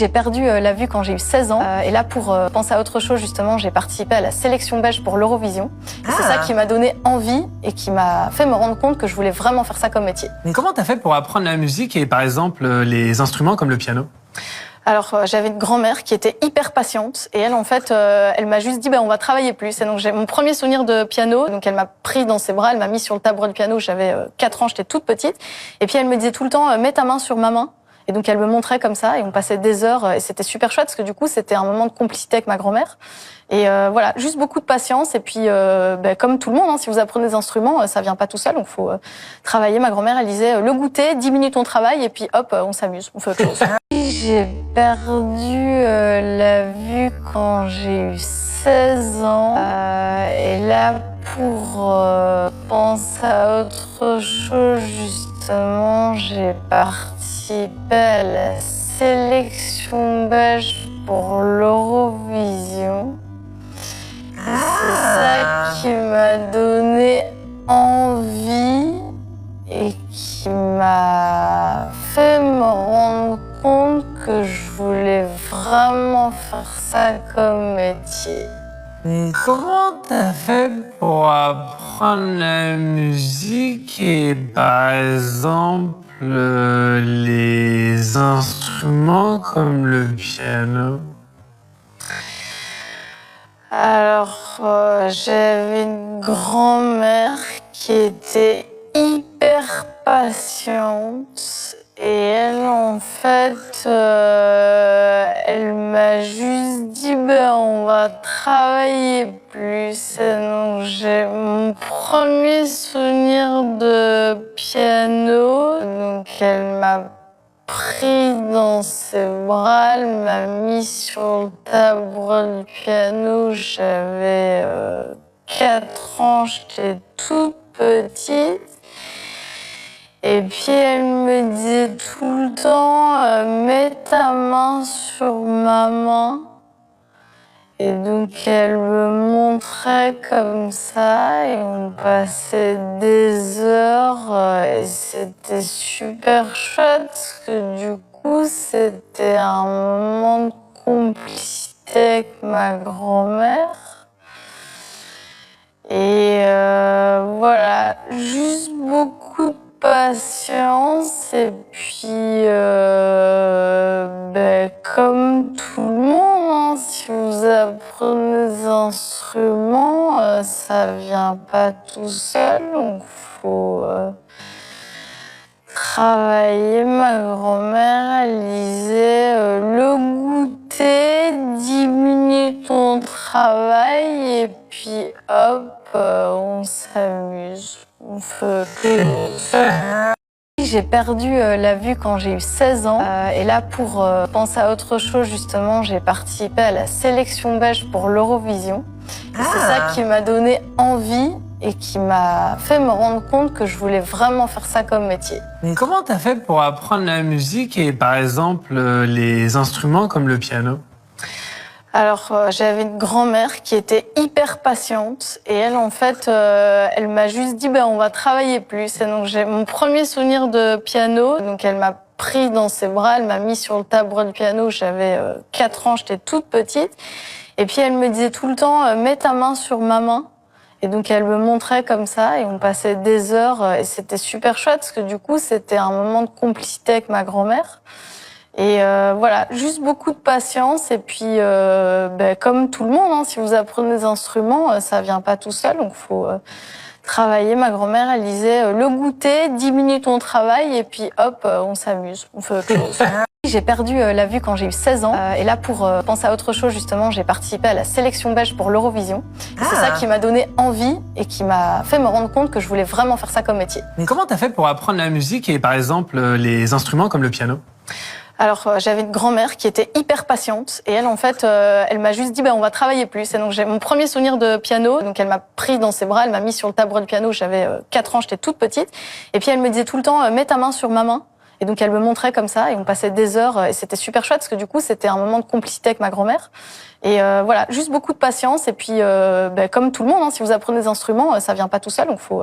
J'ai perdu la vue quand j'ai eu 16 ans. Et là, pour penser à autre chose, justement, j'ai participé à la sélection belge pour l'Eurovision. C'est ça qui m'a donné envie et qui m'a fait me rendre compte que je voulais vraiment faire ça comme métier. Mais comment t'as fait pour apprendre la musique et par exemple les instruments comme le piano? Alors, j'avais une grand-mère qui était hyper patiente et elle, en fait, elle m'a juste dit on va travailler plus. Et donc, j'ai mon premier souvenir de piano. Donc, elle m'a pris dans ses bras, elle m'a mis sur le tabouret du piano. J'avais 4 ans, j'étais toute petite. Et puis, elle me disait tout le temps mets ta main sur ma main. Et donc, elle me montrait comme ça et on passait des heures et c'était super chouette parce que du coup, c'était un moment de complicité avec ma grand-mère. Et voilà, juste beaucoup de patience. Et puis, comme tout le monde, si vous apprenez des instruments, ça vient pas tout seul. Donc, faut travailler. Ma grand-mère, elle disait le goûter, 10 minutes on travaille et puis hop, on s'amuse, on fait autre chose. J'ai perdu la vue quand j'ai eu 16 ans. Et là, pour penser à autre chose, justement, j'ai participé à la sélection belge pour l'Eurovision. C'est ça qui m'a donné envie et qui m'a fait me rendre compte que je voulais vraiment faire ça comme métier. Et comment t'as fait pour apprendre la musique et par exemple les instruments comme le piano? Alors, j'avais une grand-mère qui était hyper patiente et elle, en fait, elle m'a juste dit on va travailler plus. Et donc, j'ai mon premier souvenir de piano. Donc, elle m'a pris dans ses bras, elle m'a mis sur le tabouret du piano. J'avais 4 ans, j'étais toute petite. Et puis elle me disait tout le temps mets ta main sur ma main. Et donc elle me montrait comme ça et on passait des heures et c'était super chouette parce que du coup c'était un moment de complicité avec ma grand-mère. Et voilà, juste beaucoup de patience et puis comme tout le monde, si vous apprenez des instruments, ça vient pas tout seul, donc faut travailler. Ma grand-mère, elle disait le goûter, 10 minutes on travaille et puis hop, on s'amuse, on fait J'ai perdu la vue quand j'ai eu 16 ans. Et là, pour penser à autre chose, justement, j'ai participé à la sélection belge pour l'Eurovision. C'est ça qui m'a donné envie et qui m'a fait me rendre compte que je voulais vraiment faire ça comme métier. Mais comment t'as fait pour apprendre la musique et par exemple les instruments comme le piano? Alors, j'avais une grand-mère qui était hyper patiente et elle, en fait, elle m'a juste dit on va travailler plus. Et donc, j'ai mon premier souvenir de piano. Donc, elle m'a pris dans ses bras, elle m'a mis sur le tabouret du piano. J'avais 4 ans, j'étais toute petite. Et puis, elle me disait tout le temps mets ta main sur ma main. Et donc, elle me montrait comme ça et on passait des heures et c'était super chouette parce que du coup, c'était un moment de complicité avec ma grand-mère. Et voilà, juste beaucoup de patience et puis comme tout le monde, si vous apprenez des instruments, ça vient pas tout seul, donc faut travailler. Ma grand-mère, elle disait le goûter, 10 minutes on travaille et puis hop, on s'amuse, on fait autre chose. J'ai perdu la vue quand j'ai eu 16 ans. Et là, pour penser à autre chose, justement, j'ai participé à la sélection belge pour l'Eurovision. C'est ça qui m'a donné envie et qui m'a fait me rendre compte que je voulais vraiment faire ça comme métier. Mais comment t'as fait pour apprendre la musique et par exemple les instruments comme le piano? Alors, j'avais une grand-mère qui était hyper patiente et elle, en fait, elle m'a juste dit on va travailler plus. Et donc, j'ai mon premier souvenir de piano. Donc, elle m'a pris dans ses bras, elle m'a mis sur le tabouret du piano. J'avais 4 ans, j'étais toute petite. Et puis, elle me disait tout le temps mets ta main sur ma main. Et donc, elle me montrait comme ça et on passait des heures et c'était super chouette parce que du coup, c'était un moment de complicité avec ma grand-mère. Et voilà, juste beaucoup de patience et puis comme tout le monde, si vous apprenez des instruments, ça vient pas tout seul, donc faut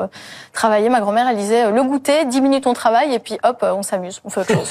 travailler. Ma grand-mère, elle disait le goûter, 10 minutes on travaille et puis hop, on s'amuse, on fait autre chose.